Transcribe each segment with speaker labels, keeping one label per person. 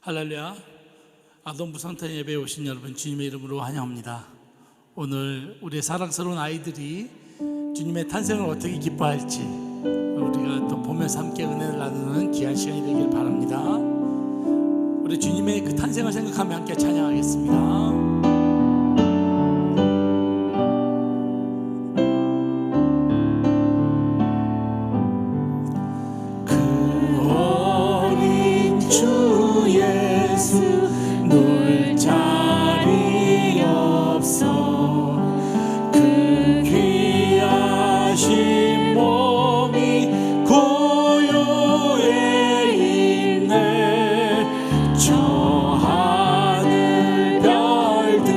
Speaker 1: 할렐루야. 아동부 성탄 예배에 오신 여러분 주님의 이름으로 환영합니다. 오늘 우리의 사랑스러운 아이들이 주님의 탄생을 어떻게 기뻐할지 우리가 또 보면서 함께 은혜를 나누는 귀한 시간이 되길 바랍니다. 우리 주님의 그 탄생을 생각하며 함께 찬양하겠습니다.
Speaker 2: 저 하늘 별들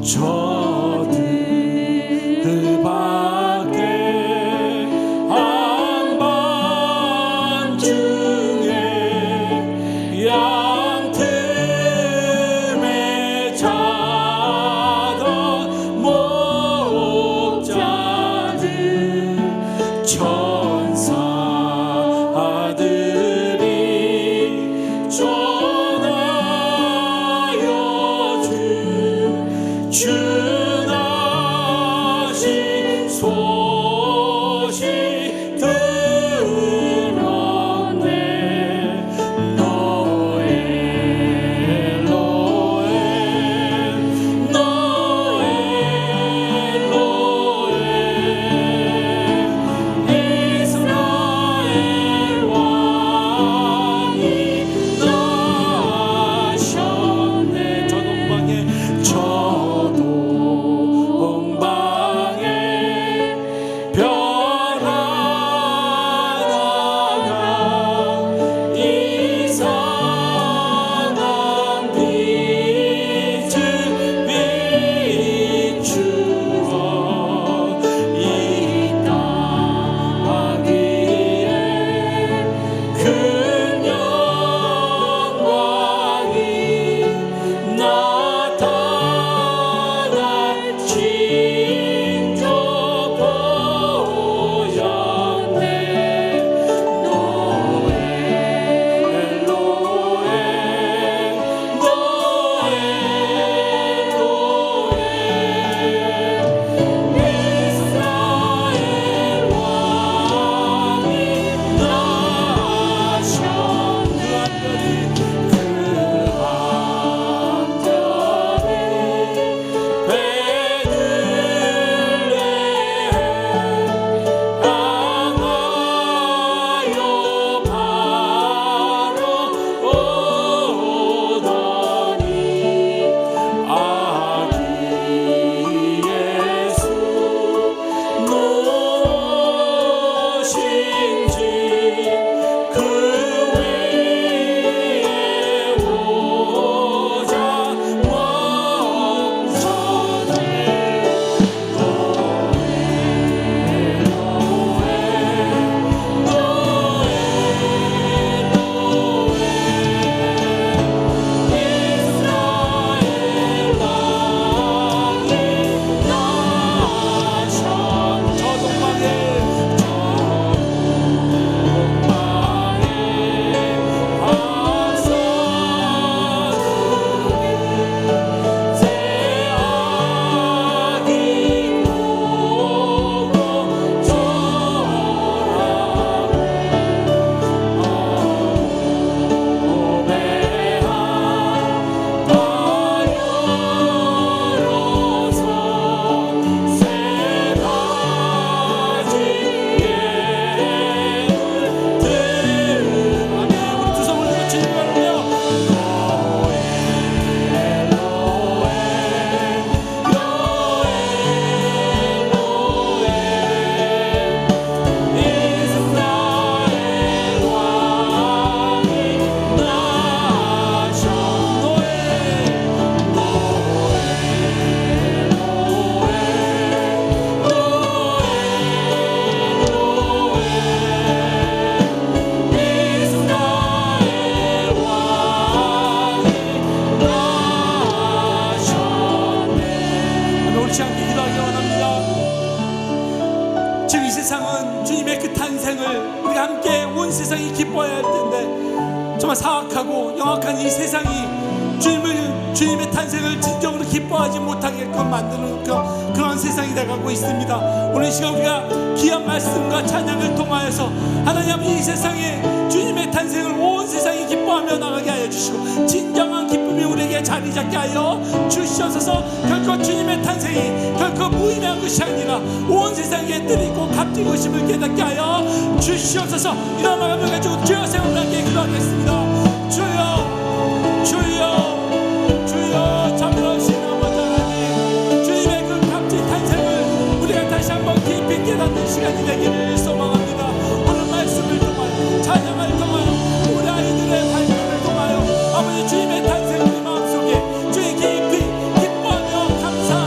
Speaker 1: 저들 밖에 한밤중에 양 틈에 자던 목자들 천사들이 전하여 주나신 소식 들었네. 너의 너의 너의 이스라엘 왕이 나셨네. 저 동방에 별 하나가 이상한 빛을 비추어 이 땅 위에 큰 영광이 나타날 징조 보였네. 너의 너의 이스라엘 왕이 나셨네. 그 한별이 베들레헴 향하여 바로 오더니 아기 예수 무엇인지 그 위에 오자 멈춰네. 이스라엘 왕이 나셨네. 저 동방에 새아기 보고 오배한 바여로서 세 가지 예물들. 아멘. 우리 두 손을 들어 주님을 바라보며 이스라엘 왕이 나셨네. 이스라엘 왕이 나셨네. 우리 함께 기도하기 원합니다. 지금 이 세상은 주님의 그 탄생을 우리가 함께 온 세상이 기뻐해야 할 텐데 정말 사악하고 영악한 이 세상이 주님의 탄생을 진정으로 기뻐하지 못하게끔 만드는 그런 세상이 돼가고 있습니다. 오늘 이 시간 우리가 귀한 말씀과 찬양을 통하여서 하나님 이 세상에 주님의 탄생을 온 세상이 기뻐하며 나가게 하여 주시고 진정한 기쁨이 우리에게 자리 잡게 하여 주시옵소서. 결코 주님의 탄생이 결코 무의미한 것이 아니라 온 세상에 뜻있고 값진 것임을 깨닫게 하여 주시옵소서. 이런 마음을 가지고 주여 세우나께 기도하겠습니다. 주여 주여 주여 참으로신 아버지 하나님, 주님의 그 값진 탄생을 우리가 다시 한번 깊이 깨닫는 시간이 되기를 소망합니다. 오늘 말씀을 통하여 찬양을 통하여 우리 아이들의 발견을 통하여 아버지 주님의 탄생 우리 마음속에 주의 깊이 기뻐하며 감사하며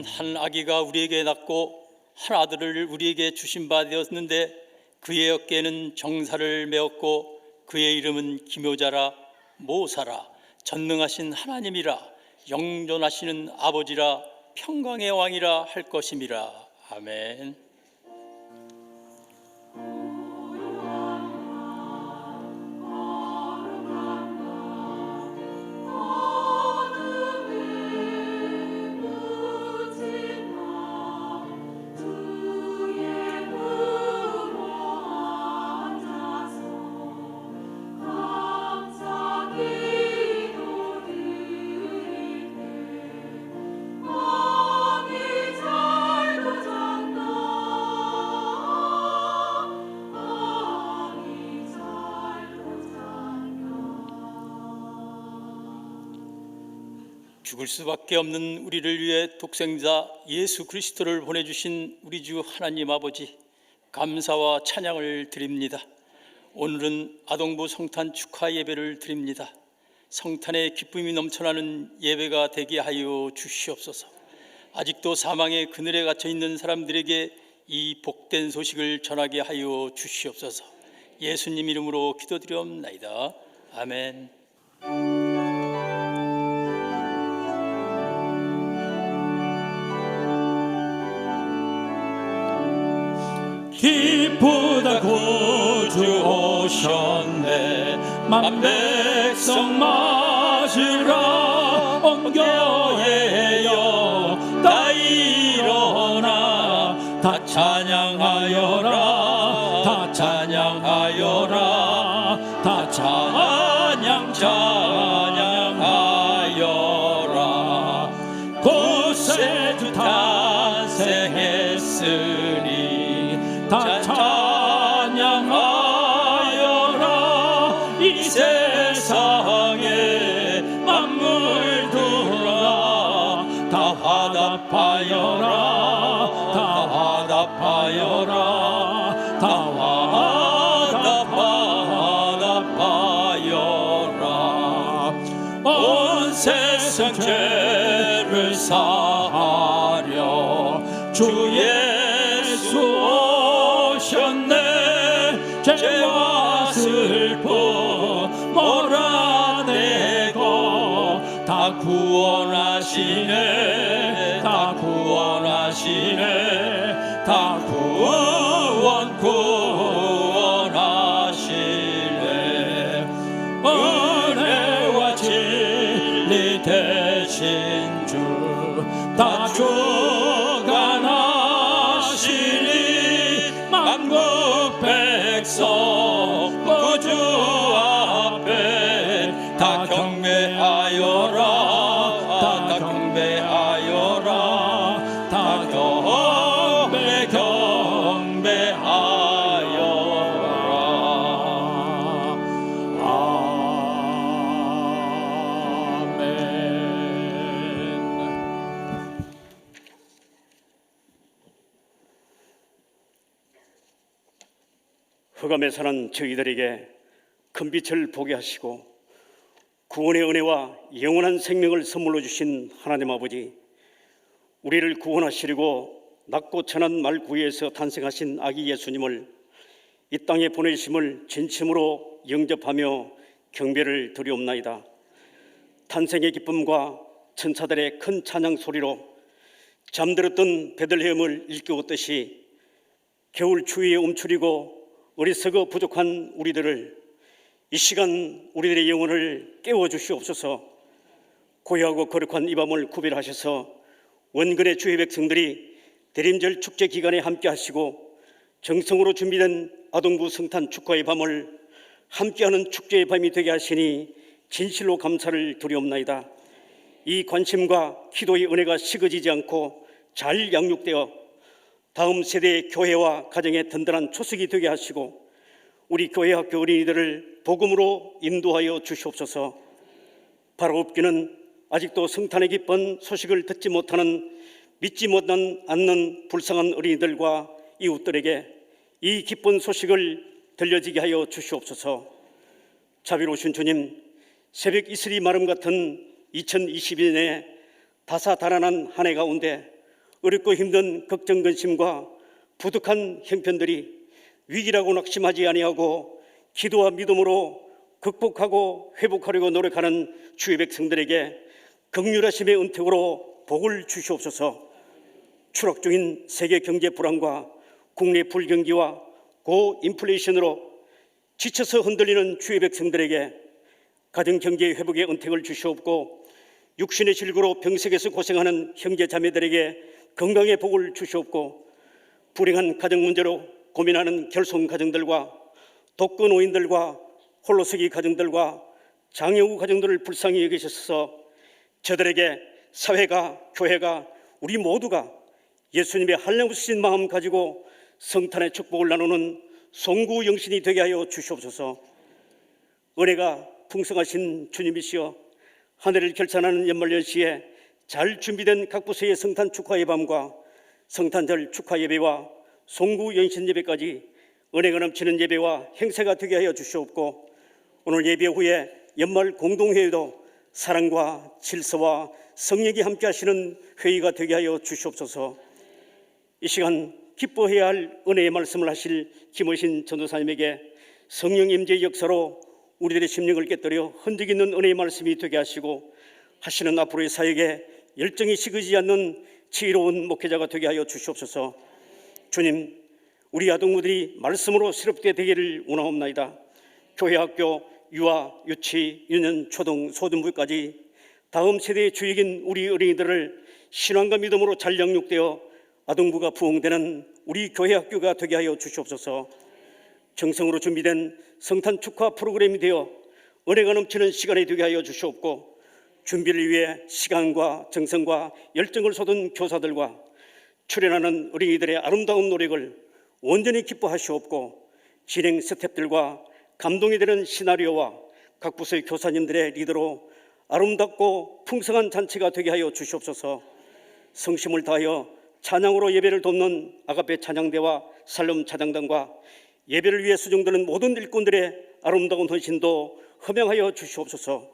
Speaker 2: 이는 한 아기가 우리에게 낳고 한 아들을 우리에게 주신 바 되었는데 그의 어깨에는 정사를 메었고 그의 이름은 기묘자라 모사라 전능하신 하나님이라 영존하시는 아버지라 평강의 왕이라 할 것임이라. 아멘. 죽을 수밖에 없는 우리를 위해 독생자 예수 그리스도를 보내주신 우리 주 하나님 아버지, 감사와 찬양을 드립니다. 오늘은 아동부 성탄 축하 예배를 드립니다. 성탄의 기쁨이 넘쳐나는 예배가 되게 하여 주시옵소서. 아직도 사망의 그늘에 갇혀 있는 사람들에게 이 복된 소식을 전하게 하여 주시옵소서. 예수님 이름으로 기도드리옵나이다. 아멘.
Speaker 1: 기쁘다 구주 오셨네. 만백성 맞으라. 온 교회여 다 일어나. 다 찬양하여라. 다 찬양하여라. 다 찬양하여라. 구세주 탄생했으니 다 찬양하여라. 이 세상에 만물들아 다 화답하여라. 다 화답하여라. 다 화답하여라. 온 세상 죄를 사하려 주 예수 오셨네. 죄와 슬픔 몰아내고 다 구원하시네. 다 구원하시네. 다 구원하시네. 은혜와 진리 되신 주 다 주관하시니 만국 백성 구주 앞에 다 경배하여라. 다 경배하여라. 다 경배하여라. 아멘.
Speaker 3: 흑암에 사는 저희들에게 큰 빛을 보게 하시고 구원의 은혜와 영원한 생명을 선물로 주신 하나님 아버지, 우리를 구원하시려고 낮고 천한 말구에서 탄생하신 아기 예수님을 이 땅에 보내심을 진심으로 영접하며 경배를 드리옵나이다. 탄생의 기쁨과 천사들의 큰 찬양 소리로 잠들었던 베들레헴을 일깨웠듯이 겨울 추위에 움츠리고 어리석어 부족한 우리들을 이 시간 우리들의 영혼을 깨워주시옵소서. 고요하고 거룩한 이 밤을 구별하셔서 원근의 주의 백성들이 대림절 축제 기간에 함께 하시고 정성으로 준비된 아동부 성탄 축하의 밤을 함께하는 축제의 밤이 되게 하시니 진실로 감사를 드리옵나이다. 이 관심과 기도의 은혜가 식어지지 않고 잘 양육되어 다음 세대의 교회와 가정의 든든한 초석이 되게 하시고 우리 교회 학교 어린이들을 복음으로 인도하여 주시옵소서. 바로 없기는 아직도 성탄의 기쁜 소식을 듣지 못하는 믿지 않는 불쌍한 어린이들과 이웃들에게 이 기쁜 소식을 들려지게 하여 주시옵소서. 자비로우신 주님, 새벽 이슬이 마름 같은 2022년에 다사다난한 한 해 가운데 어렵고 힘든 걱정 근심과 부득한 형편들이 위기라고 낙심하지 아니하고 기도와 믿음으로 극복하고 회복하려고 노력하는 주의 백성들에게 긍휼하심의 은택으로 복을 주시옵소서. 추락 중인 세계 경제 불안과 국내 불경기와 고인플레이션으로 지쳐서 흔들리는 주의 백성들에게 가정 경제의 회복의 은택을 주시옵고, 육신의 질고로 병석에서 고생하는 형제 자매들에게 건강의 복을 주시옵고, 불행한 가정 문제로 고민하는 결손 가정들과 독거 노인들과 홀로서기 가정들과 장애우 가정들을 불쌍히 여기셔서 저들에게 사회가, 교회가, 우리 모두가 예수님의 한량없으신 마음 가지고 성탄의 축복을 나누는 송구 영신이 되게 하여 주시옵소서. 은혜가 풍성하신 주님이시여, 하늘을 결산하는 연말연시에 잘 준비된 각 부서의 성탄 축하 예밤과 성탄절 축하 예배와 송구 연신 예배까지 은혜가 넘치는 예배와 행세가 되게 하여 주시옵고, 오늘 예배 후에 연말 공동회의도 사랑과 질서와 성령이 함께 하시는 회의가 되게 하여 주시옵소서. 이 시간 기뻐해야 할 은혜의 말씀을 하실 김어신 전도사님에게 성령 임재의 역사로 우리들의 심령을 깨뜨려 흔적 있는 은혜의 말씀이 되게 하시고, 하시는 앞으로의 사역에 열정이 식으지 않는 지혜로운 목회자가 되게 하여 주시옵소서. 주님, 우리 아동부들이 말씀으로 새롭게 되기를 원하옵나이다. 교회, 학교, 유아, 유치, 유년, 초등, 소등부까지 다음 세대의 주역인 우리 어린이들을 신앙과 믿음으로 잘 양육되어 아동부가 부흥되는 우리 교회 학교가 되게 하여 주시옵소서. 정성으로 준비된 성탄 축하 프로그램이 되어 은혜가 넘치는 시간이 되게 하여 주시옵고, 준비를 위해 시간과 정성과 열정을 쏟은 교사들과 출연하는 어린이들의 아름다운 노력을 온전히 기뻐하시옵고, 진행 스태프들과 감동이 되는 시나리오와 각 부서의 교사님들의 리더로 아름답고 풍성한 잔치가 되게 하여 주시옵소서. 성심을 다하여 찬양으로 예배를 돕는 아가페 찬양대와 살롬 찬양단과 예배를 위해 수종되는 모든 일꾼들의 아름다운 헌신도 허명하여 주시옵소서.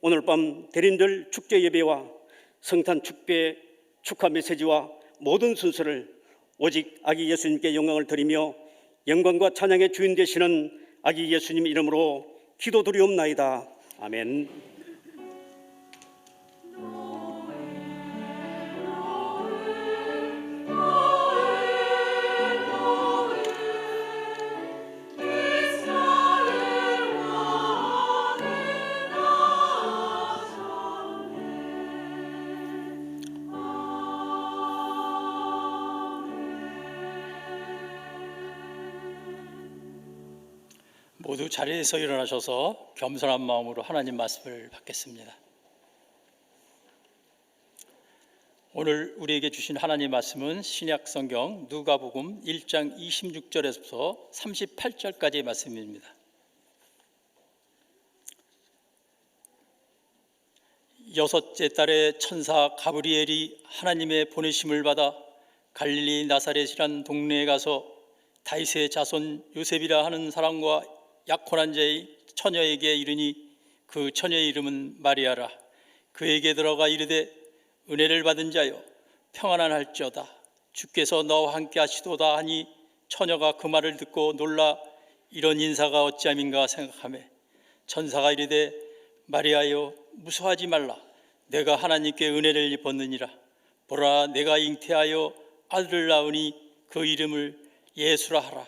Speaker 3: 오늘 밤 대림절 축제 예배와 성탄 축하 메시지와 모든 순서를 오직 아기 예수님께 영광을 드리며 영광과 찬양의 주인 되시는 아기 예수님 이름으로 기도드리옵나이다. 아멘.
Speaker 2: 모두 자리에서 일어나셔서 겸손한 마음으로 하나님 말씀을 받겠습니다. 오늘 우리에게 주신 하나님 말씀은 신약 성경 누가복음 1장 26절에서 38절까지의 말씀입니다. 여섯째 달에 천사 가브리엘이 하나님의 보내심을 받아 갈릴리 나사렛이란 동네에 가서 다윗의 자손 요셉이라 하는 사람과 약혼한 자의 처녀에게 이르니 그 처녀의 이름은 마리아라. 그에게 들어가 이르되 은혜를 받은 자여 평안한 할지어다. 주께서 너와 함께 하시도다 하니 처녀가 그 말을 듣고 놀라 이런 인사가 어찌함인가 생각하매 천사가 이르되 마리아여 무서워하지 말라. 내가 하나님께 은혜를 입었느니라. 보라 내가 잉태하여 아들을 낳으니 그 이름을 예수라 하라.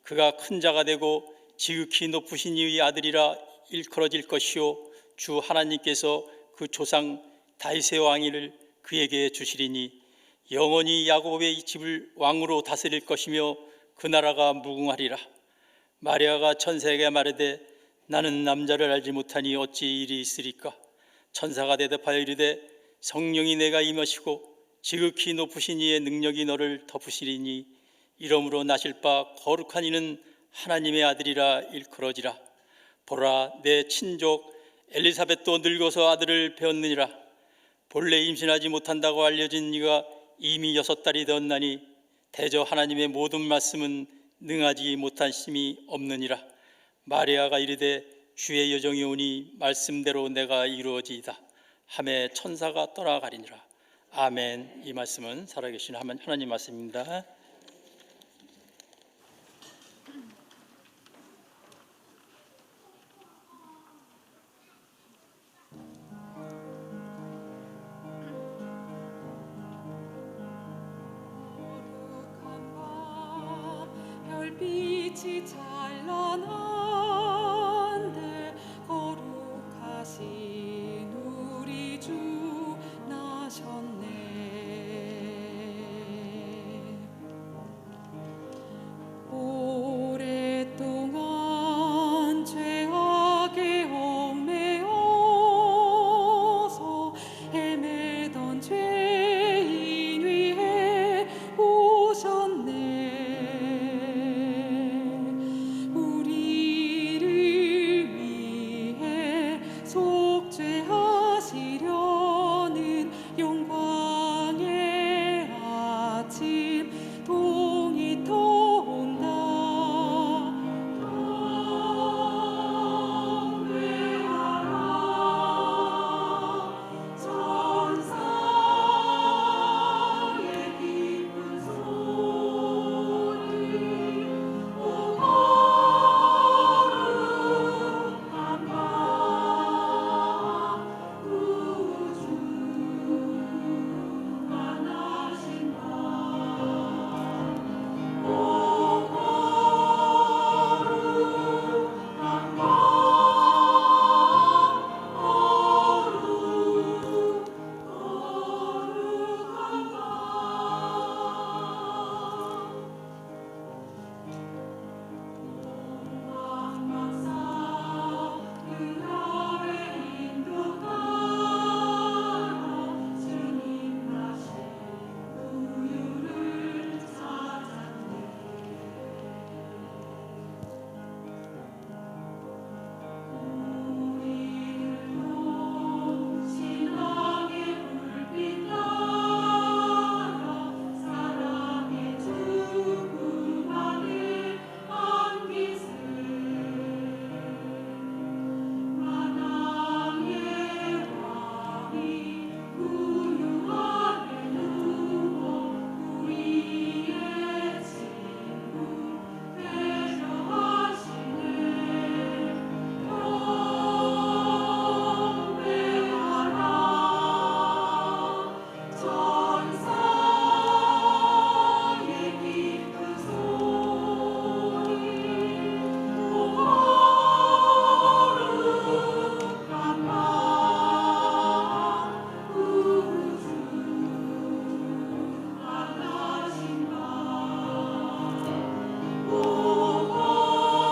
Speaker 2: 그가 큰 자가 되고 지극히 높으신 이의 아들이라 일컬어질 것이요 주 하나님께서 그 조상 다윗의 왕위를 그에게 주시리니 영원히 야곱의 집을 왕으로 다스릴 것이며 그 나라가 무궁하리라. 마리아가 천사에게 말하되 나는 남자를 알지 못하니 어찌 일이 있으리까. 천사가 대답하여 이르되 성령이 내가 임하시고 지극히 높으신 이의 능력이 너를 덮으시리니 이러므로 나실 바 거룩한 이는 하나님의 아들이라 일컬어지라. 보라 내 친족 엘리사벳도 늙어서 아들을 배었느니라. 본래 임신하지 못한다고 알려진 이가 이미 6달이 되었나니 대저 하나님의 모든 말씀은 능하지 못하심이 없느니라. 마리아가 이르되 주의 여정이 오니 말씀대로 내가 이루어지이다 하매 천사가 떠나가리니라. 아멘. 이 말씀은 살아계신 하나님 말씀입니다.
Speaker 4: 거룩한 밤 별빛이 찬란한데 거룩하신 우리 주 나셨네. 오랫동안 죄악에 얽매여서 헤매던 죄인 위에 오셨네. 우리를 위해 속죄하시려는 영광의 아침 동이 터온다. 경배하라 천사의 기쁜 소리. 오 거룩한 밤 구주가 나신다. 오 거룩한 밤 거룩한 밤. 막막사 그 아래 인도 따라 주님 나신 우유를 찾았네. 우리들도 신앙의 불빛 따라 사랑의 주님 안에 안기세. 만왕의 왕이 우유 아래 누워 우리의 친구 되려 하시네. 경배하라 천사의 기쁜 소리. 오 거룩한 밤 구주가 나신다. 오 거룩한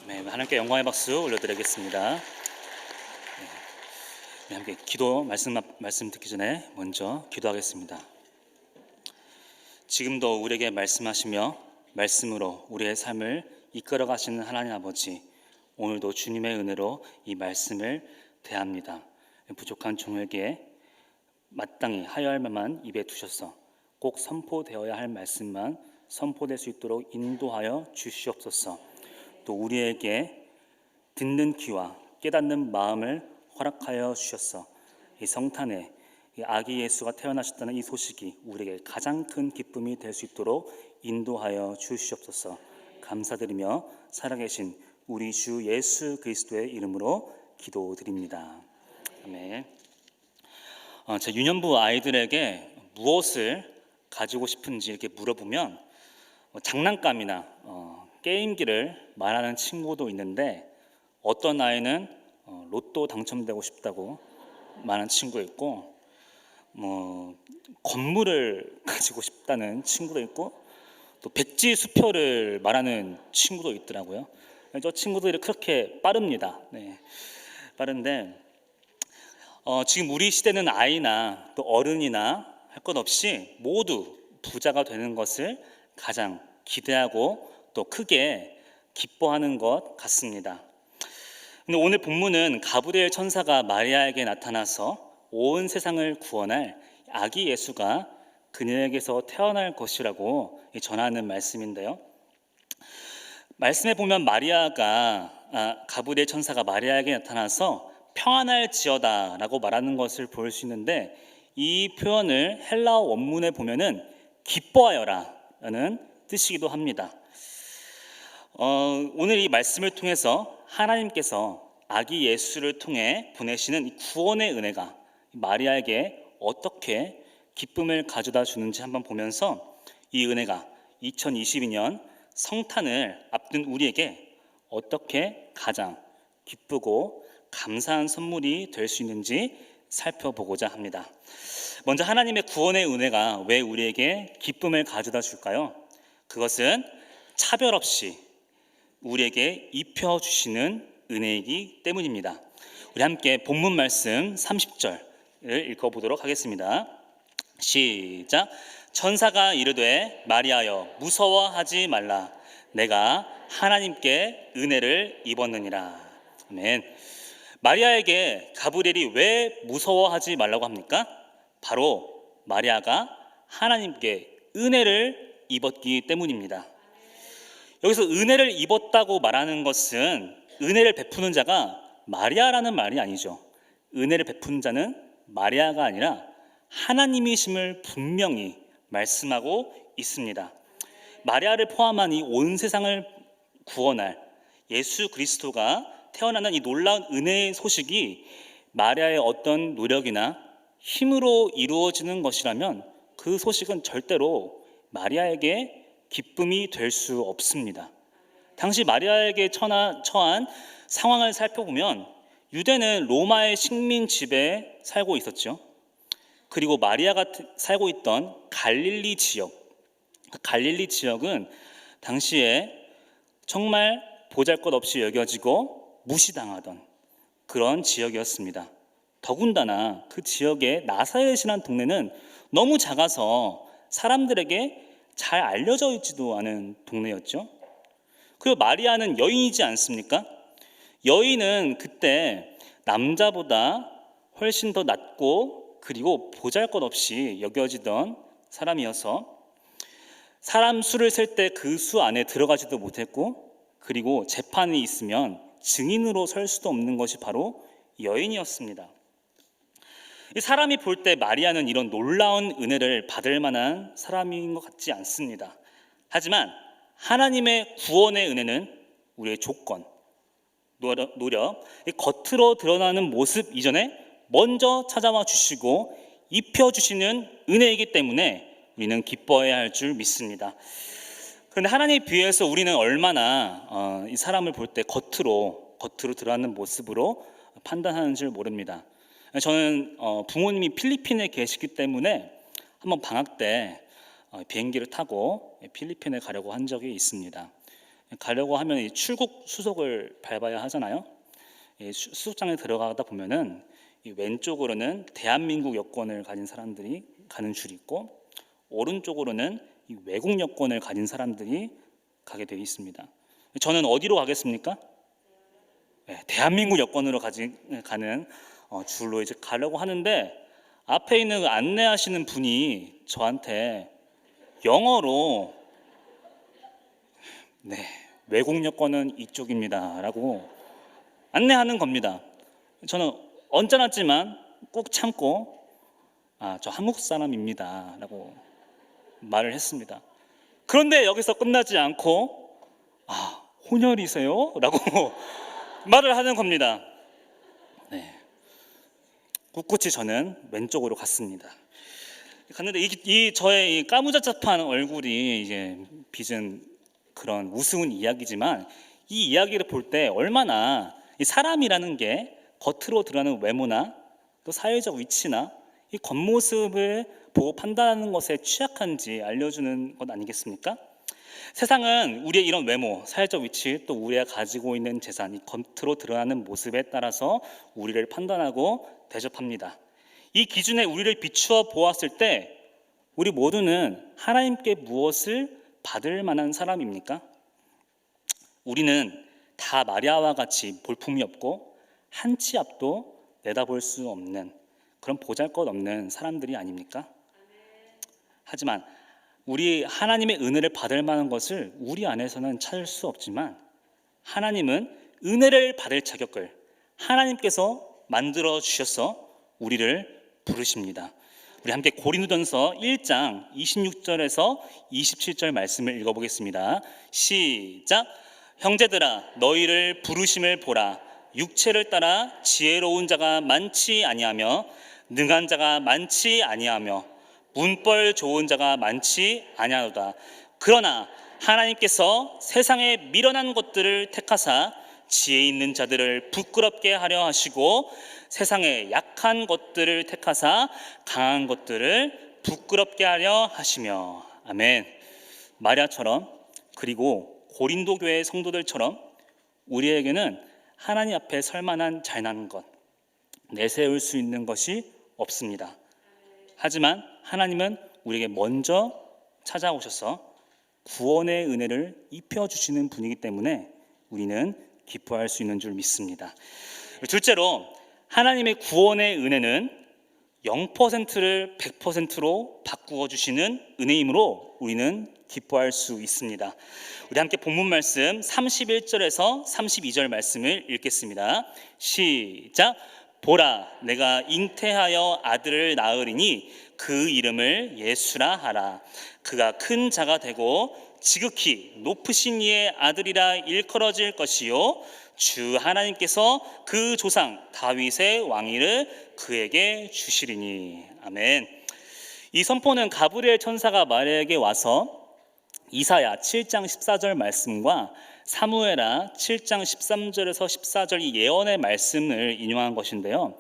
Speaker 5: 네, 하나님께 영광의 박수 올려드리겠습니다. 네, 함께 기도 말씀 듣기 전에 먼저 기도하겠습니다. 지금도 우리에게 말씀하시며 말씀으로 우리의 삶을 이끌어 가시는 하나님 아버지, 오늘도 주님의 은혜로 이 말씀을 대합니다. 부족한 종에게 마땅히 하여야 할 말만 입에 두셔서 꼭 선포되어야 할 말씀만 선포될 수 있도록 인도하여 주시옵소서. 또 우리에게 듣는 귀와 깨닫는 마음을 허락하여 주셔서 이 성탄에 이 아기 예수가 태어나셨다는 이 소식이 우리에게 가장 큰 기쁨이 될 수 있도록 인도하여 주시옵소서. 감사드리며 살아계신 우리 주 예수 그리스도의 이름으로 기도드립니다. 아멘. 제 유년부 아이들에게 무엇을 가지고 싶은지 이렇게 물어보면 장난감이나 게임기를 말하는 친구도 있는데, 어떤 아이는 로또 당첨되고 싶다고 말하는 친구 있고, 건물을 가지고 싶다는 친구도 있고, 또 백지 수표를 말하는 친구도 있더라고요. 저 친구들이 그렇게 빠릅니다. 네, 빠른데 지금 우리 시대는 아이나 또 어른이나 할 것 없이 모두 부자가 되는 것을 가장 기대하고 또 크게 기뻐하는 것 같습니다. 근데 오늘 본문은 가브리엘 천사가 마리아에게 나타나서 온 세상을 구원할 아기 예수가 그녀에게서 태어날 것이라고 전하는 말씀인데요. 말씀에 보면 가브리엘 천사가 마리아에게 나타나서 평안할지어다라고 말하는 것을 볼 수 있는데, 이 표현을 헬라어 원문에 보면은 기뻐하여라라는 뜻이기도 합니다. 오늘 이 말씀을 통해서 하나님께서 아기 예수를 통해 보내시는 이 구원의 은혜가 마리아에게 어떻게 기쁨을 가져다 주는지 한번 보면서, 이 은혜가 2022년 성탄을 앞둔 우리에게 어떻게 가장 기쁘고 감사한 선물이 될 수 있는지 살펴보고자 합니다. 먼저 하나님의 구원의 은혜가 왜 우리에게 기쁨을 가져다 줄까요? 그것은 차별 없이 우리에게 입혀주시는 은혜이기 때문입니다. 우리 함께 본문 말씀 30절을 읽어보도록 하겠습니다. 시작. 천사가 이르되 마리아여 무서워하지 말라. 내가 하나님께 은혜를 입었느니라. 아멘. 마리아에게 가브리엘이 왜 무서워하지 말라고 합니까? 바로 마리아가 하나님께 은혜를 입었기 때문입니다. 여기서 은혜를 입었다고 말하는 것은 은혜를 베푸는 자가 마리아라는 말이 아니죠. 은혜를 베푸는 자는 마리아가 아니라 하나님이심을 분명히 말씀하고 있습니다. 마리아를 포함한 이 온 세상을 구원할 예수 그리스도가 태어나는 이 놀라운 은혜의 소식이 마리아의 어떤 노력이나 힘으로 이루어지는 것이라면 그 소식은 절대로 마리아에게 기쁨이 될 수 없습니다. 당시 마리아에게 처한 상황을 살펴보면 유대는 로마의 식민 지배에 살고 있었죠. 그리고 마리아가 살고 있던 갈릴리 지역은 당시에 정말 보잘것없이 여겨지고 무시당하던 그런 지역이었습니다. 더군다나 그 지역의 나사렛이라는 동네는 너무 작아서 사람들에게 잘 알려져 있지도 않은 동네였죠. 그리고 마리아는 여인이지 않습니까? 여인은 그때 남자보다 훨씬 더 낮고 그리고 보잘것없이 여겨지던 사람이어서 사람 수를 셀 때 그 수 안에 들어가지도 못했고, 그리고 재판이 있으면 증인으로 설 수도 없는 것이 바로 여인이었습니다. 이 사람이 볼 때 마리아는 이런 놀라운 은혜를 받을 만한 사람인 것 같지 않습니다. 하지만 하나님의 구원의 은혜는 우리의 조건, 노력, 겉으로 드러나는 모습 이전에 먼저 찾아와 주시고 입혀주시는 은혜이기 때문에 우리는 기뻐해야 할 줄 믿습니다. 그런데 하나님에 비해서 우리는 얼마나 이 사람을 볼 때 겉으로 드러나는 모습으로 판단하는 줄 모릅니다. 저는 부모님이 필리핀에 계시기 때문에 한번 방학 때 비행기를 타고 필리핀에 가려고 한 적이 있습니다. 가려고 하면 이 출국 수속을 밟아야 하잖아요. 수속장에 들어가다 보면은 이 왼쪽으로는 대한민국 여권을 가진 사람들이 가는 줄이 있고, 오른쪽으로는 이 외국 여권을 가진 사람들이 가게 되어 있습니다. 저는 어디로 가겠습니까? 네, 대한민국 여권으로 가는 줄로 이제 가려고 하는데, 앞에 있는 안내하시는 분이 저한테 영어로 외국 여권은 이쪽입니다라고 안내하는 겁니다. 저는 언짢았지만 꾹 참고 저 한국 사람입니다라고 말을 했습니다. 그런데 여기서 끝나지 않고 혼혈이세요? 라고 말을 하는 겁니다. 꿋꿋이 저는 왼쪽으로 갔습니다. 갔는데 이 저의 이 까무잡잡한 얼굴이 이제 빚은 그런 우스운 이야기지만, 이 이야기를 볼 때 얼마나 이 사람이라는 게 겉으로 드러나는 외모나 또 사회적 위치나 이 겉모습을 보고 판단하는 것에 취약한지 알려주는 것 아니겠습니까? 세상은 우리의 이런 외모, 사회적 위치, 또 우리가 가지고 있는 재산, 이 겉으로 드러나는 모습에 따라서 우리를 판단하고 대접합니다. 이 기준에 우리를 비추어 보았을 때 우리 모두는 하나님께 무엇을 받을 만한 사람입니까? 우리는 다 마리아와 같이 볼품이 없고 한 치 앞도 내다볼 수 없는 그런 보잘것없는 사람들이 아닙니까? 하지만 우리 하나님의 은혜를 받을 만한 것을 우리 안에서는 찾을 수 없지만 하나님은 은혜를 받을 자격을 하나님께서 만들어 주셔서 우리를 부르십니다. 우리 함께 고린도전서 1장 26절에서 27절 말씀을 읽어보겠습니다. 시작. 형제들아 너희를 부르심을 보라. 육체를 따라 지혜로운 자가 많지 아니하며 능한 자가 많지 아니하며 문벌 좋은 자가 많지 아니하도다. 그러나 하나님께서 세상에 미련한 것들을 택하사 지혜 있는 자들을 부끄럽게 하려 하시고 세상에 약한 것들을 택하사 강한 것들을 부끄럽게 하려 하시며. 아멘. 마리아처럼 그리고 고린도 교회 성도들처럼 우리에게는 하나님 앞에 설 만한 잘난 것, 내세울 수 있는 것이 없습니다. 하지만 하나님은 우리에게 먼저 찾아오셔서 구원의 은혜를 입혀주시는 분이기 때문에 우리는 기뻐할 수 있는 줄 믿습니다. 둘째로 하나님의 구원의 은혜는 0%를 100%로 바꾸어 주시는 은혜이므로 우리는 기뻐할 수 있습니다. 우리 함께 본문 말씀 31절에서 32절 말씀을 읽겠습니다. 시작. 보라, 내가 잉태하여 아들을 낳으리니 그 이름을 예수라 하라. 그가 큰 자가 되고 지극히 높으신 이의 아들이라 일컬어질 것이요 주 하나님께서 그 조상 다윗의 왕위를 그에게 주시리니. 아멘. 이 선포는 가브리엘 천사가 마리아에게 와서 이사야 7장 14절 말씀과 사무엘하 7장 13절에서 14절 이 예언의 말씀을 인용한 것인데요.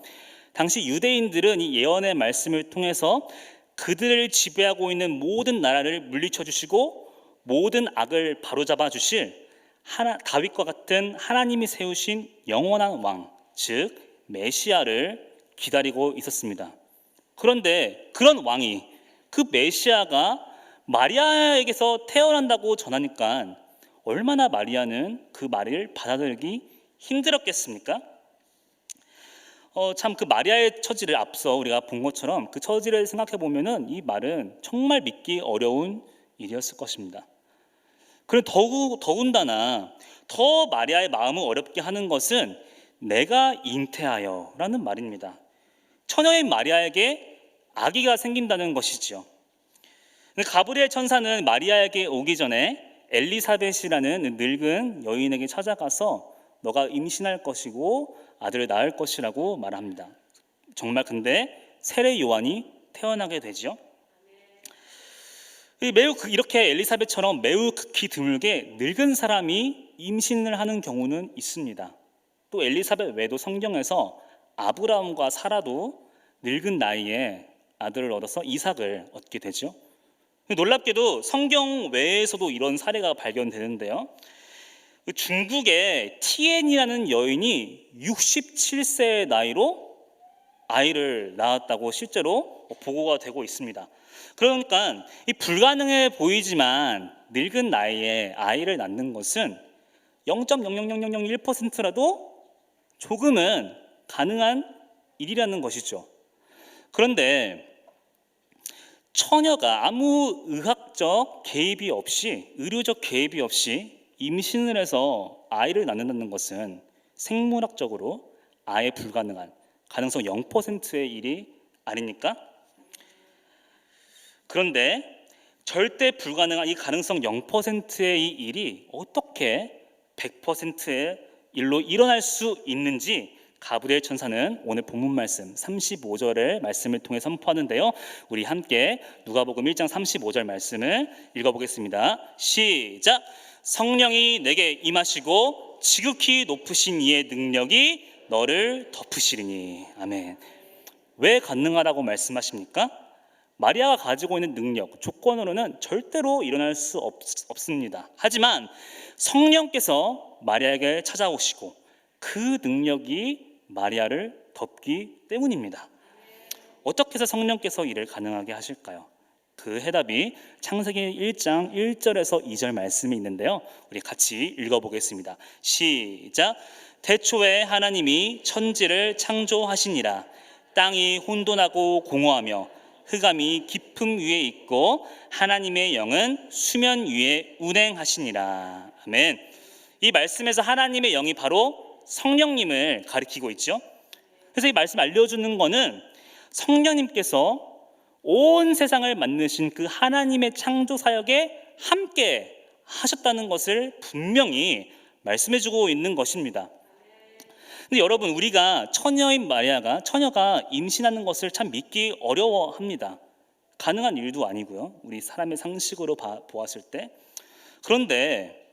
Speaker 5: 당시 유대인들은 이 예언의 말씀을 통해서 그들을 지배하고 있는 모든 나라를 물리쳐 주시고 모든 악을 바로잡아 주실 다윗과 같은 하나님이 세우신 영원한 왕, 즉 메시아를 기다리고 있었습니다. 그런데 그런 왕이, 그 메시아가 마리아에게서 태어난다고 전하니까 얼마나 마리아는 그 말을 받아들이기 힘들었겠습니까? 참 그 마리아의 처지를 앞서 우리가 본 것처럼 그 처지를 생각해 보면은 이 말은 정말 믿기 어려운 일이었을 것입니다. 그리고 더군다나 더 마리아의 마음을 어렵게 하는 것은 내가 잉태하여 라는 말입니다. 처녀인 마리아에게 아기가 생긴다는 것이지요. 가브리엘 천사는 마리아에게 오기 전에 엘리사벳이라는 늙은 여인에게 찾아가서 너가 임신할 것이고 아들을 낳을 것이라고 말합니다. 정말 근데 세례 요한이 태어나게 되죠. 매우 이렇게 엘리사벳처럼 매우 극히 드물게 늙은 사람이 임신을 하는 경우는 있습니다. 또 엘리사벳 외에도 성경에서 아브라함과 사라도 늙은 나이에 아들을 얻어서 이삭을 얻게 되죠. 놀랍게도 성경 외에서도 이런 사례가 발견되는데요. 중국의 티엔이라는 여인이 67세의 나이로 아이를 낳았다고 실제로 보고가 되고 있습니다. 그러니까 이 불가능해 보이지만 늙은 나이에 아이를 낳는 것은 0.00001%라도 조금은 가능한 일이라는 것이죠. 그런데 처녀가 아무 의학적 개입이 없이, 의료적 개입이 없이 임신을 해서 아이를 낳는다는 것은 생물학적으로 아예 불가능한, 가능성 0%의 일이 아닙니까? 그런데 절대 불가능한 이 가능성 0%의 이 일이 어떻게 100%의 일로 일어날 수 있는지 가브리엘 천사는 오늘 본문 말씀 35절의 말씀을 통해 선포하는데요. 우리 함께 누가복음 1장 35절 말씀을 읽어보겠습니다. 시작. 성령이 내게 임하시고 지극히 높으신 이의 능력이 너를 덮으시리니. 아멘. 왜 가능하다고 말씀하십니까? 마리아가 가지고 있는 능력, 조건으로는 절대로 일어날 수 없습니다. 하지만 성령께서 마리아에게 찾아오시고 그 능력이 마리아를 덮기 때문입니다. 어떻게 해서 성령께서 이를 가능하게 하실까요? 그 해답이 창세기 1장 1절에서 2절 말씀이 있는데요. 우리 같이 읽어보겠습니다. 시작. 태초에 하나님이 천지를 창조하시니라. 땅이 혼돈하고 공허하며 흑암이 깊음 위에 있고 하나님의 영은 수면 위에 운행하시니라. 아멘. 이 말씀에서 하나님의 영이 바로 성령님을 가리키고 있죠. 그래서 이 말씀 알려주는 거는 성령님께서 온 세상을 만드신 그 하나님의 창조 사역에 함께 하셨다는 것을 분명히 말씀해주고 있는 것입니다. 근데 여러분, 우리가 처녀인 처녀가 임신하는 것을 참 믿기 어려워합니다. 가능한 일도 아니고요, 우리 사람의 상식으로 보았을 때. 그런데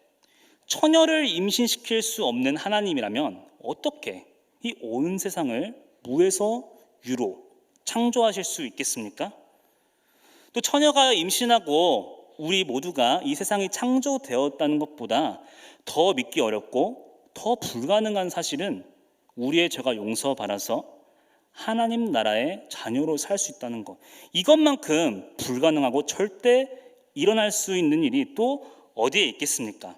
Speaker 5: 처녀를 임신시킬 수 없는 하나님이라면 어떻게 이 온 세상을 무에서 유로 창조하실 수 있겠습니까? 또 처녀가 임신하고 우리 모두가 이 세상이 창조되었다는 것보다 더 믿기 어렵고 더 불가능한 사실은 우리의 죄가 용서받아서 하나님 나라의 자녀로 살 수 있다는 것. 이것만큼 불가능하고 절대 일어날 수 있는 일이 또 어디에 있겠습니까?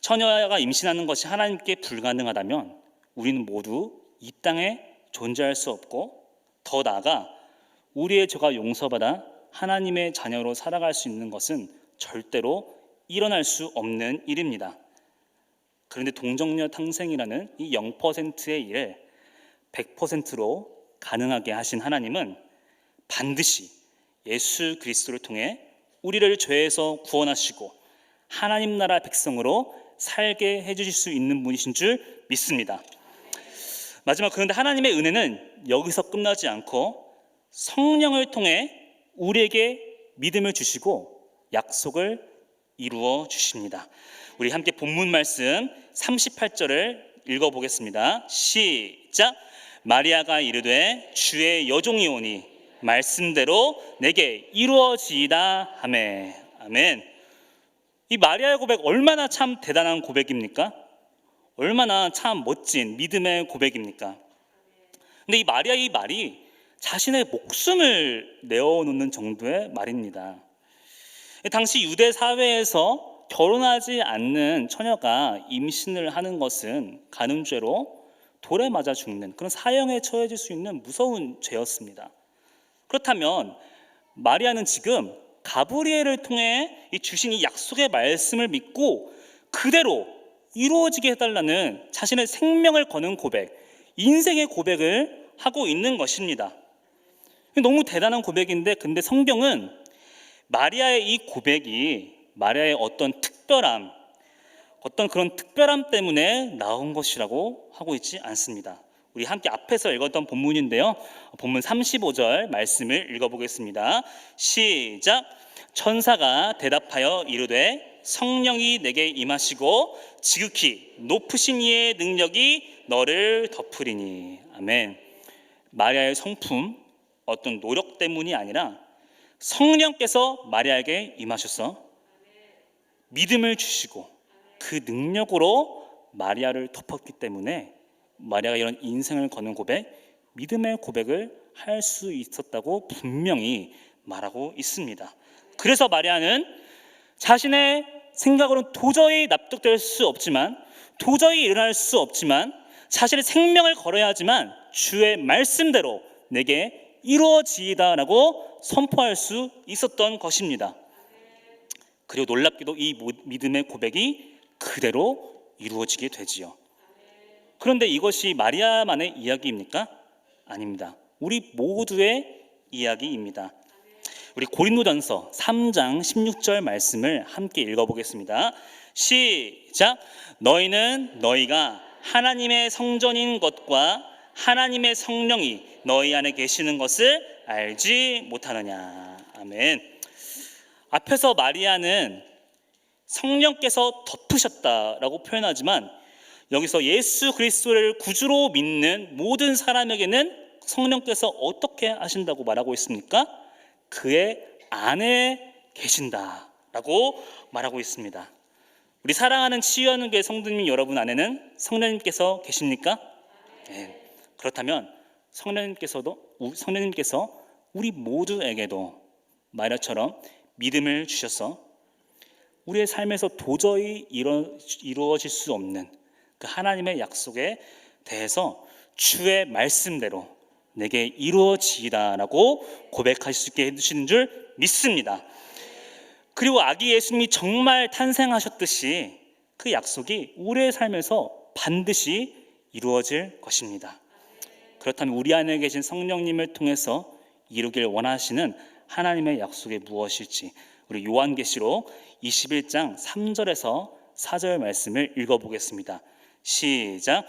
Speaker 5: 처녀가 임신하는 것이 하나님께 불가능하다면 우리는 모두 이 땅에 존재할 수 없고, 더 나아가 우리의 죄가 용서받아 하나님의 자녀로 살아갈 수 있는 것은 절대로 일어날 수 없는 일입니다. 그런데 동정녀 탕생이라는 이 0%의 일을 100%로 가능하게 하신 하나님은 반드시 예수 그리스도를 통해 우리를 죄에서 구원하시고 하나님 나라 백성으로 살게 해주실 수 있는 분이신 줄 믿습니다. 마지막, 그런데 하나님의 은혜는 여기서 끝나지 않고 성령을 통해 우리에게 믿음을 주시고 약속을 이루어 주십니다. 우리 함께 본문 말씀 38절을 읽어보겠습니다. 시작. 마리아가 이르되 주의 여종이 오니 말씀대로 내게 이루어지이다 하매. 아멘. 이 마리아의 고백 얼마나 참 대단한 고백입니까? 얼마나 참 멋진 믿음의 고백입니까? 근데 이 마리아의 이 말이 자신의 목숨을 내어놓는 정도의 말입니다. 당시 유대 사회에서 결혼하지 않는 처녀가 임신을 하는 것은 간음죄로 돌에 맞아 죽는 그런 사형에 처해질 수 있는 무서운 죄였습니다. 그렇다면 마리아는 지금 가브리엘을 통해 주신 이 약속의 말씀을 믿고 그대로 이루어지게 해달라는 자신의 생명을 거는 고백, 인생의 고백을 하고 있는 것입니다. 너무 대단한 고백인데, 근데 성경은 마리아의 이 고백이 마리아의 어떤 그런 특별함 때문에 나온 것이라고 하고 있지 않습니다. 우리 함께 앞에서 읽었던 본문인데요, 본문 35절 말씀을 읽어보겠습니다. 시작. 천사가 대답하여 이르되 성령이 내게 임하시고 지극히 높으신 이의 능력이 너를 덮으리니. 아멘. 마리아의 성품, 어떤 노력 때문이 아니라 성령께서 마리아에게 임하셔서 믿음을 주시고 그 능력으로 마리아를 덮었기 때문에 마리아가 이런 인생을 거는 고백, 믿음의 고백을 할 수 있었다고 분명히 말하고 있습니다. 그래서 마리아는 자신의 생각으로는 도저히 납득될 수 없지만, 도저히 일어날 수 없지만 자신의 생명을 걸어야 하지만 주의 말씀대로 내게 이루어지이다라고 선포할 수 있었던 것입니다. 그리고 놀랍게도 이 믿음의 고백이 그대로 이루어지게 되지요. 그런데 이것이 마리아만의 이야기입니까? 아닙니다. 우리 모두의 이야기입니다. 우리 고린도전서 3장 16절 말씀을 함께 읽어보겠습니다. 시작. 너희는 너희가 하나님의 성전인 것과 하나님의 성령이 너희 안에 계시는 것을 알지 못하느냐. 아멘. 앞에서 마리아는 성령께서 덮으셨다라고 표현하지만 여기서 예수 그리스도를 구주로 믿는 모든 사람에게는 성령께서 어떻게 하신다고 말하고 있습니까? 그의 안에 계신다라고 말하고 있습니다. 우리 사랑하는 치유하는 교회 성도님 여러분 안에는 성령님께서 계십니까? 네. 그렇다면 성령님께서 우리 모두에게도 마리아처럼 믿음을 주셔서 우리의 삶에서 도저히 이루어질 수 없는 그 하나님의 약속에 대해서 주의 말씀대로 내게 이루어지리라고 고백할 수 있게 해주시는 줄 믿습니다. 그리고 아기 예수님이 정말 탄생하셨듯이 그 약속이 우리의 삶에서 반드시 이루어질 것입니다. 그렇다면 우리 안에 계신 성령님을 통해서 이루길 원하시는 하나님의 약속이 무엇일지 우리 요한계시록 21장 3절에서 4절 말씀을 읽어보겠습니다. 시작.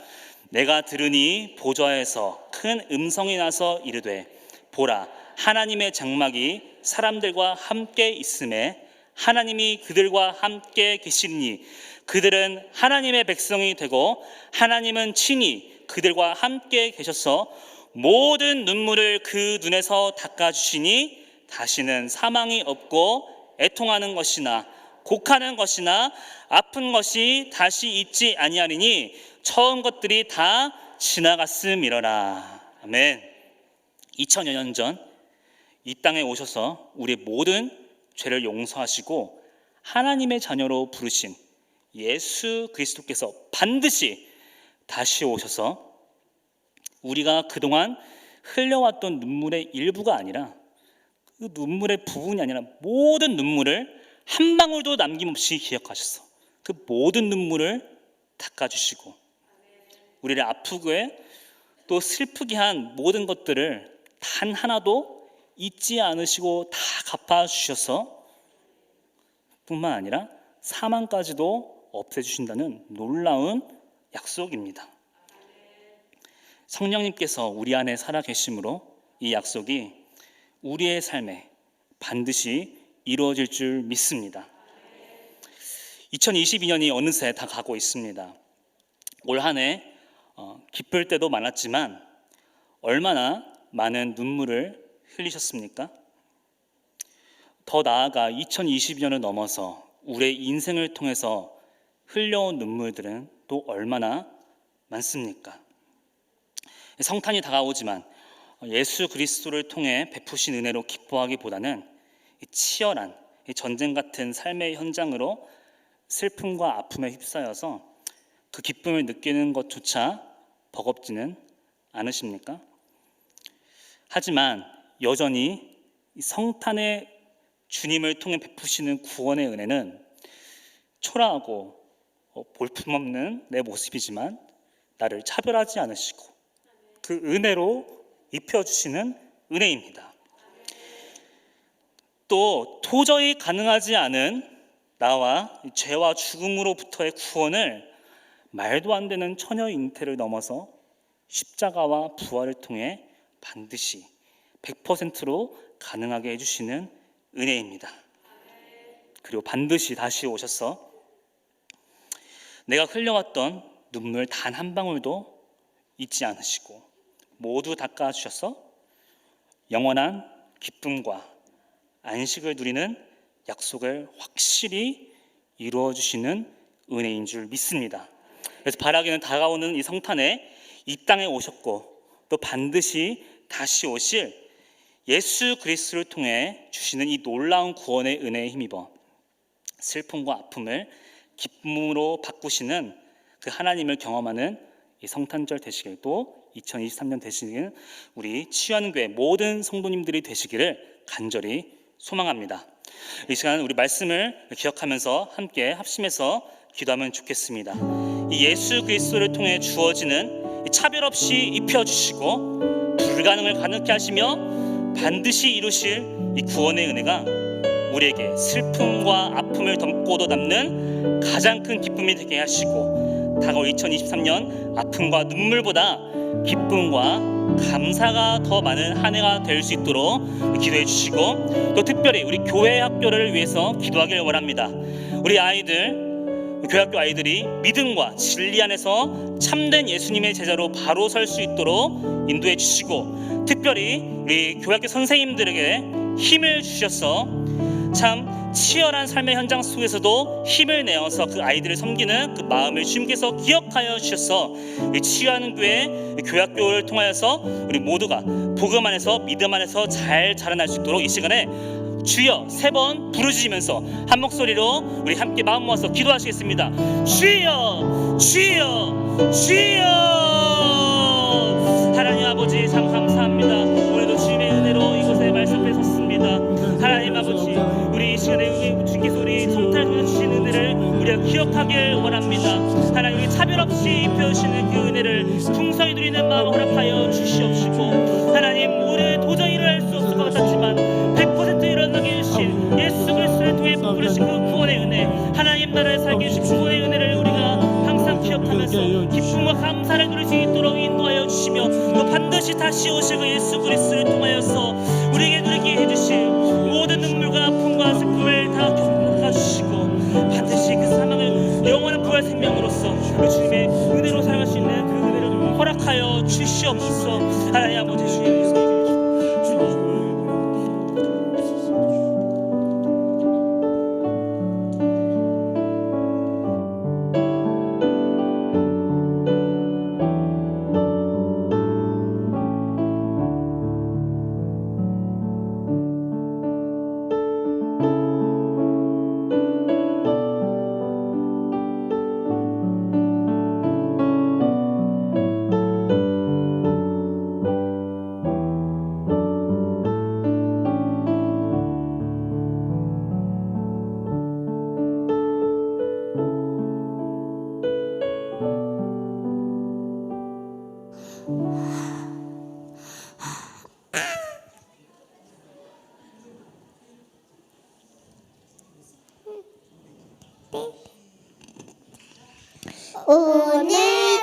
Speaker 5: 내가 들으니 보좌에서 큰 음성이 나서 이르되 보라 하나님의 장막이 사람들과 함께 있음에 하나님이 그들과 함께 계시니 그들은 하나님의 백성이 되고 하나님은 친히 그들과 함께 계셔서 모든 눈물을 그 눈에서 닦아주시니 다시는 사망이 없고 애통하는 것이나 곡하는 것이나 아픈 것이 다시 있지 아니하리니 처음 것들이 다 지나갔음이러라. 아멘. 2000여 년 전 이 땅에 오셔서 우리 모든 죄를 용서하시고 하나님의 자녀로 부르신 예수 그리스도께서 반드시 다시 오셔서 우리가 그동안 흘려왔던 눈물의 일부가 아니라 그 눈물의 부분이 아니라 모든 눈물을 한 방울도 남김없이 기억하셔서 그 모든 눈물을 닦아주시고 우리를 아프게 또 슬프게 한 모든 것들을 단 하나도 잊지 않으시고 다 갚아주셔서 뿐만 아니라 사망까지도 없애주신다는 놀라운 약속입니다. 성령님께서 우리 안에 살아계심으로 이 약속이 우리의 삶에 반드시 이루어질 줄 믿습니다. 2022년이 어느새 다 가고 있습니다. 올 한 해 기쁠 때도 많았지만 얼마나 많은 눈물을 흘리셨습니까? 더 나아가 2022년을 넘어서 우리의 인생을 통해서 흘려온 눈물들은 또 얼마나 많습니까? 성탄이 다가오지만 예수 그리스도를 통해 베푸신 은혜로 기뻐하기보다는 치열한 전쟁 같은 삶의 현장으로 슬픔과 아픔에 휩싸여서 그 기쁨을 느끼는 것조차 버겁지는 않으십니까? 하지만 여전히 성탄의 주님을 통해 베푸시는 구원의 은혜는 초라하고 볼품없는 내 모습이지만 나를 차별하지 않으시고 그 은혜로 입혀주시는 은혜입니다. 또 도저히 가능하지 않은 나와 죄와 죽음으로부터의 구원을 말도 안 되는 처녀 잉태를 넘어서 십자가와 부활을 통해 반드시 100%로 가능하게 해주시는 은혜입니다. 그리고 반드시 다시 오셔서 내가 흘려왔던 눈물 단 한 방울도 잊지 않으시고 모두 닦아주셔서 영원한 기쁨과 안식을 누리는 약속을 확실히 이루어주시는 은혜인 줄 믿습니다. 그래서 바라기는 다가오는 이 성탄에 이 땅에 오셨고 또 반드시 다시 오실 예수 그리스도를 통해 주시는 이 놀라운 구원의 은혜에 힘입어 슬픔과 아픔을 기쁨으로 바꾸시는 그 하나님을 경험하는 이 성탄절 되시길, 또 2023년 되시는 우리 치유하는 모든 성도님들이 되시기를 간절히 소망합니다. 이 시간 우리 말씀을 기억하면서 함께 합심해서 기도하면 좋겠습니다. 이 예수 그리스도를 통해 주어지는 차별 없이 입혀주시고 불가능을 가능케 하시며 반드시 이루실 이 구원의 은혜가 우리에게 슬픔과 아픔을 덮고도 남는 가장 큰 기쁨이 되게 하시고 다가올 2023년 아픔과 눈물보다 기쁨과 감사가 더 많은 한 해가 될 수 있도록 기도해 주시고, 또 특별히 우리 교회 학교를 위해서 기도하길 원합니다. 우리 아이들, 교회학교 아이들이 믿음과 진리 안에서 참된 예수님의 제자로 바로 설 수 있도록 인도해 주시고, 특별히 우리 교회학교 선생님들에게 힘을 주셔서 참 치열한 삶의 현장 속에서도 힘을 내어서 그 아이들을 섬기는 그 마음을 주님께서 기억하여 주셔서 우리 치유하는 교회 교회학교를 통하여서 우리 모두가 복음 안에서 믿음 안에서 잘 자라날 수 있도록 이 시간에 주여 3번 부르짖으면서 한 목소리로 우리 함께 마음 모아서 기도하시겠습니다. 주여 주여 주여 반드시 입혀주시는 그 은혜를 풍성히 누리는 마음 허락하여 주시옵시고, 하나님 우리 도저히 일어날 수 없을 것 같았지만 100% 일어나게 해주신 예수 그리스도를 통해 베푸신 그 구원의 은혜, 하나님 나라에 살게 해주신 구원의 은혜를 우리가 항상 기억하면서 기쁨과 감사를 누릴 수 있도록 인도하여 주시며, 또 반드시 다시 오실 그 예수 그리스도를 통하여서 우리에게 누리게 해주실 모든 눈물과 아픔과 슬픔을 다 겪어주시고, 반드시 그 사망을 영원한 부활 생명으로서 그 주님의 은혜로 살아갈 수 있는 그 은혜를 허락하여 주시옵소서. 하나님 아버지 주님,
Speaker 6: 오늘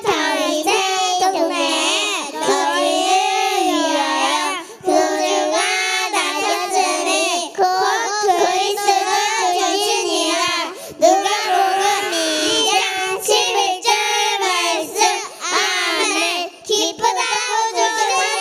Speaker 6: 다윗의 동네에 너희를 위하여 구주가 나셨으니 곧 그리스도 주시니라. 누가복음 2장 11절 말씀. 아멘. 기쁘다고 주셨네.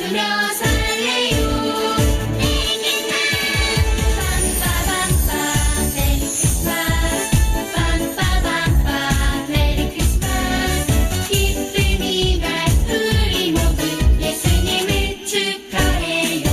Speaker 6: 부르며 설레요 내게만 빰빠밤빰 메리 크리스마스 빰빠밤빰 메리 크리스마스 기쁜 이날 우리 모두 예수님을 축하해요.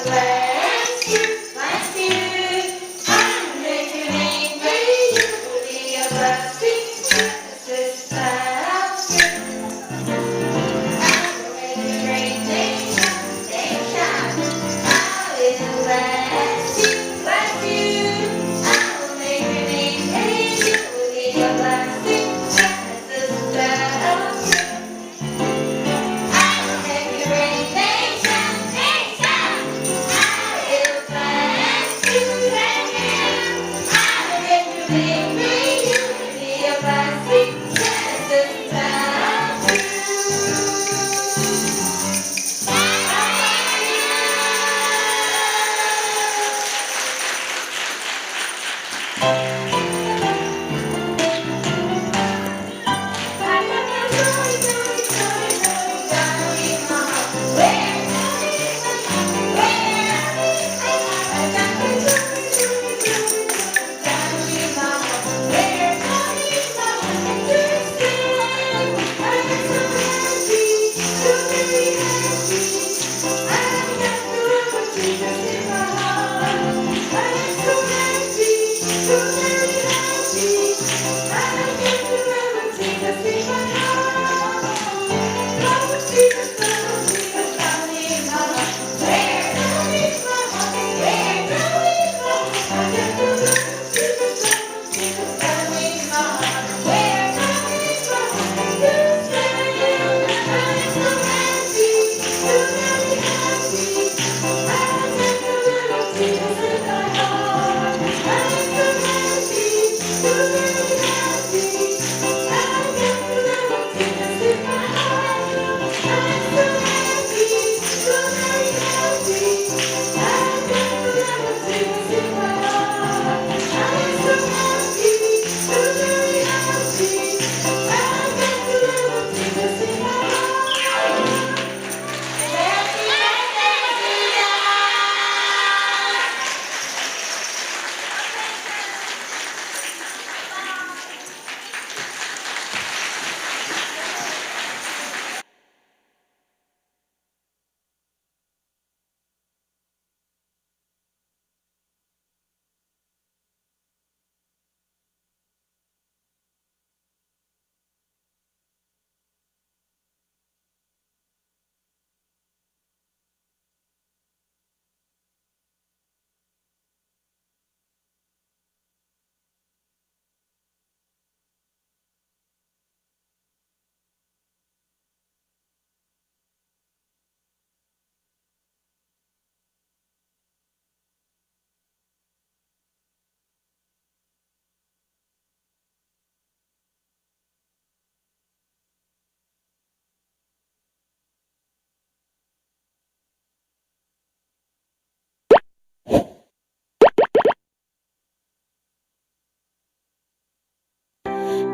Speaker 6: bless you, bless you. I make your name great. You will be a blessing. This is I will make your great nation, I will bless you, bless you. I will make your name great. You will be a blessing. This is I will make your great nation, I will bless you, bless you. I will make your name great. You will be a blessing. This is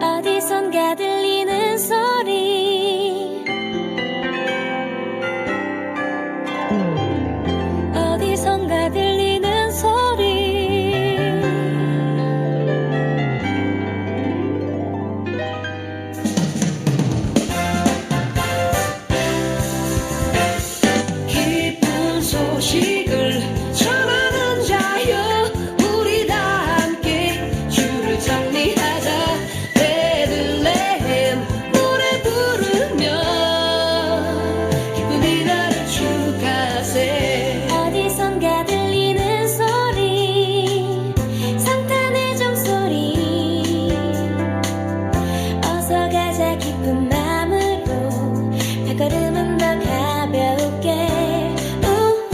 Speaker 7: 어디선가 들리는 소리 어디선가 들리는 소리 기쁜 소식을 전하는 자여 우리 다 함께 주를 정리하자 베들레헴 노래 부르며 기쁨이 나를 축하세 어디선가 들리는 소리 성탄의 종소리 어서 가자 기쁜 마음으로 발걸음은 더 가볍게 우우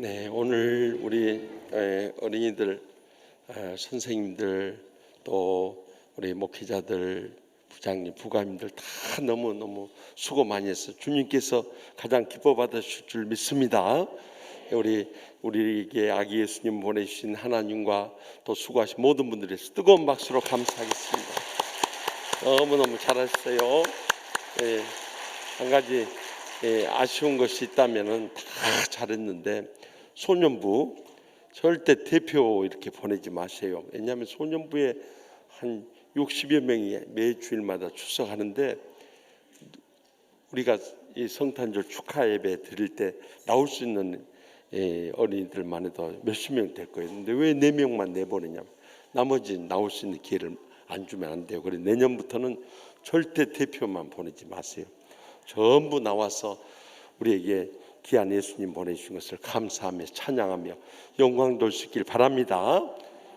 Speaker 8: 네, 오늘 우리 어린이들, 선생님들, 또 우리 목회자들, 부장님, 부감님들 다 너무너무 수고 많이 했어요. 주님께서 가장 기뻐 받으실 줄 믿습니다. 우리에게 아기 예수님 보내주신 하나님과 또 수고하신 모든 분들의 뜨거운 박수로 감사하겠습니다. 너무너무 잘하셨어요. 한 가지 아쉬운 것이 있다면은 다 잘했는데 소년부 절대 대표 이렇게 보내지 마세요. 왜냐하면 소년부에 한 60여 명이 매 주일마다 출석하는데 우리가 이 성탄절 축하 예배 드릴 때 나올 수 있는 어린이들만 해도 몇십 명 될 거예요. 근데 왜 4명만 내보내냐면 나머지 나올 수 있는 기회를 안 주면 안 돼요. 그래서 내년부터는 절대 대표만 보내지 마세요. 전부 나와서 우리에게 귀한 예수님 보내주신 것을 감사하며 찬양하며 영광 돌리시길 바랍니다.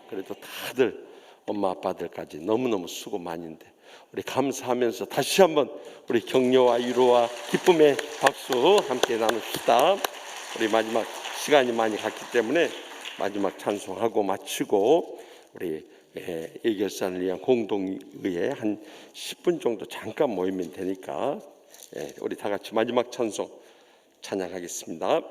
Speaker 8: 그래도 다들 엄마 아빠들까지 너무너무 수고 많이 했는데 우리 감사하면서 다시 한번 우리 격려와 위로와 기쁨의 박수 함께 나눕시다. 우리 마지막 시간이 많이 갔기 때문에 마지막 찬송하고 마치고 우리 예결산을 위한 공동의회 한 10분 정도 잠깐 모이면 되니까 우리 다 같이 마지막 찬송 찬양하겠습니다.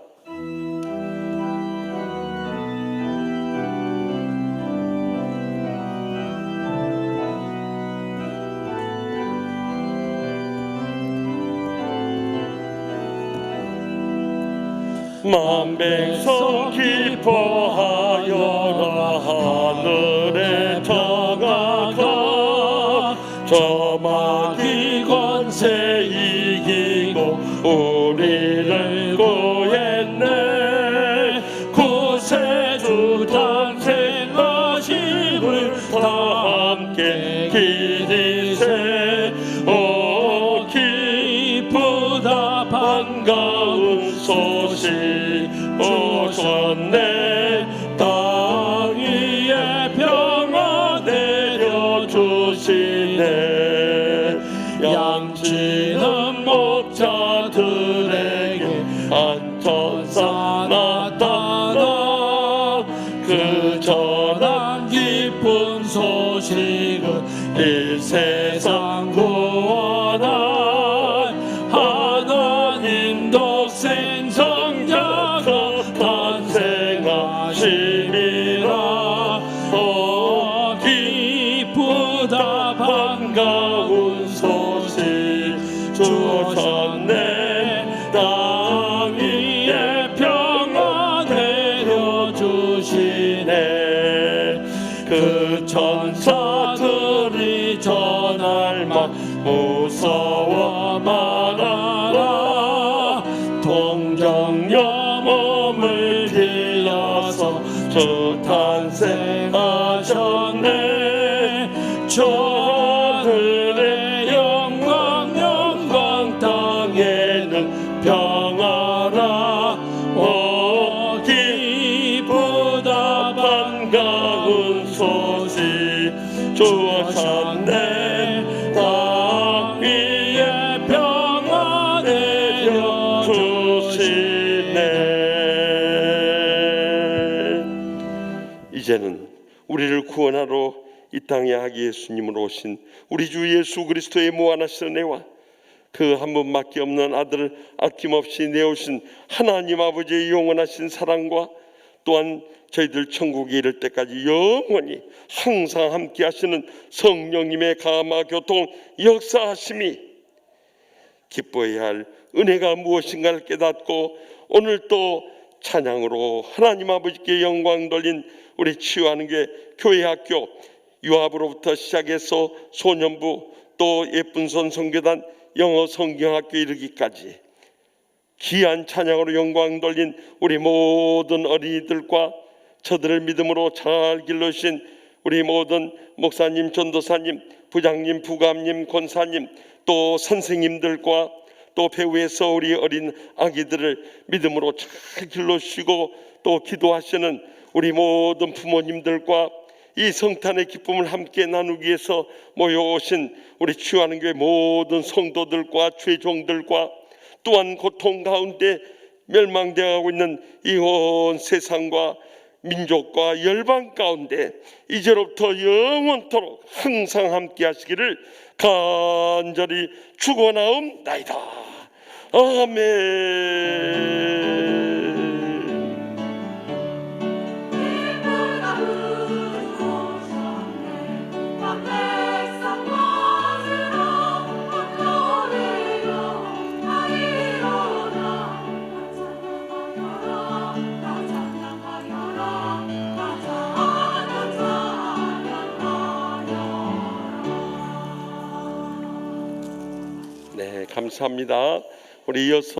Speaker 8: 만백성 기뻐하여라 하늘에 저가가 저마귀 권세 이기고 우리를 구했네. 구세주 탄생하심을 다 함께 기리세. 오 기쁘다 반가운 소식 오셨네. 땅 위에 평화 내려주시네. 양치는 목자들에게 한 천사 나타나 그 전한 기쁜 소식은 이 세상 구원할 하나님 독생 성자가 탄생하심이라. 오 기쁘다 반가운 소식 주셨네. 땅 위에 평화 내려주시네. 그 천사들이 전할 말 무서워 말아라. 동정녀 몸을 빌려서 주 탄생하셨네. 저 하늘의 영광 영광 땅에는 평화라. 오 기쁘다 반가운 소식 주셨네. 땅 위에 평화 내려주시네. 이제는 우리를 구원하러 이 땅에 아기 예수님으로 오신 우리 주 예수 그리스도의 무한하신 은혜와 그 한 분밖에 없는 아들을 아낌없이 내오신 하나님 아버지의 영원하신 사랑과 또한 저희들 천국에 이를 때까지 영원히 항상 함께 하시는 성령님의 감화 교통 역사하심이 기뻐해야 할 은혜가 무엇인가를 깨닫고 오늘 또 찬양으로 하나님 아버지께 영광 돌린 우리 치유하는 게 교회 학교 유아부로부터 시작해서 소년부 또 예쁜 손 선교단 영어 성경학교 이르기까지 귀한 찬양으로 영광 돌린 우리 모든 어린이들과 저들을 믿음으로 잘 길러주신 우리 모든 목사님, 전도사님, 부장님, 부감님, 권사님 또 선생님들과 또 배후에서 우리 어린 아기들을 믿음으로 잘 길러주시고 또 기도하시는 우리 모든 부모님들과 이 성탄의 기쁨을 함께 나누기 위해서 모여오신 우리 치유하는 교회 모든 성도들과 죄종들과 또한 고통 가운데 멸망되어가고 있는 이 온 세상과 민족과 열방 가운데 이제로부터 영원토록 항상 함께 하시기를 간절히 축원하옵나이다. 아멘.
Speaker 4: 이브가 흐르셨네 백성 맞으러 노래요 다 일어나 다 찬양하여라 다 찬양하여라.
Speaker 8: 네, 감사합니다. 우리 이어서